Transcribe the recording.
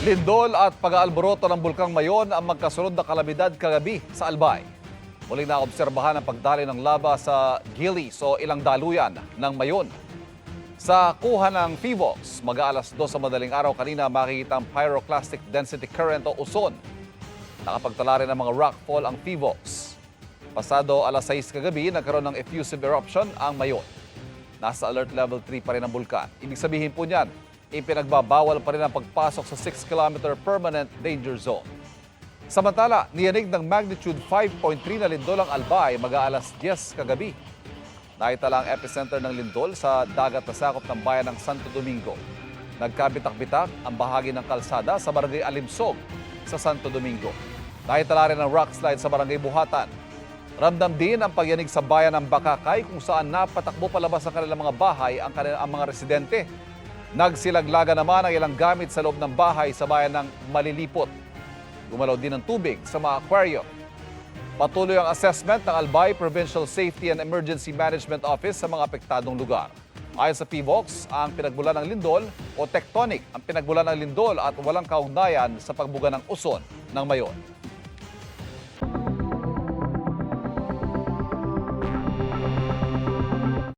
Lindol at pag-aalboroto ng Bulkang Mayon ang magkasunod na kalamidad kagabi sa Albay. Muling naobserbahan ang pagdali ng lava sa Gilis o ilang daluyan ng Mayon. Sa kuha ng PHIVOLCS, mag-aalas 2 sa madaling araw kanina makikita ang pyroclastic density current o uson. Nakapagtala rin ng mga rockfall ang PHIVOLCS. Pasado alas 6 kagabi, nagkaroon ng effusive eruption ang Mayon. Nasa alert level 3 pa rin ang bulkan. Ibig sabihin po niyan, ipinagbabawal pa rin ang pagpasok sa 6-kilometer permanent danger zone. Samantala, niyanig ng magnitude 5.3 na lindol ang Albay mag-aalas 10 kagabi. Naitala ang epicenter ng lindol sa dagat na sakop ng bayan ng Santo Domingo. Nagkabitak-bitak ang bahagi ng kalsada sa barangay Alimsog sa Santo Domingo. Naitala rin ang rockslide sa barangay Buhatan. Ramdam din ang pagyanig sa bayan ng Bakakay kung saan napatakbo palabas ang kanilang mga bahay ang mga residente. Nagsilaglaga naman ang ilang gamit sa loob ng bahay sa bayan ng Malilipot. Gumalaw din ang tubig sa mga aquarium. Patuloy ang assessment ng Albay Provincial Safety and Emergency Management Office sa mga apektadong lugar. Ayon sa PHIVOLCS, ang pinagbulan ng lindol o tectonic ang pinagbulan ng lindol at walang kaugnayan sa pagbuga ng uson ng Mayon.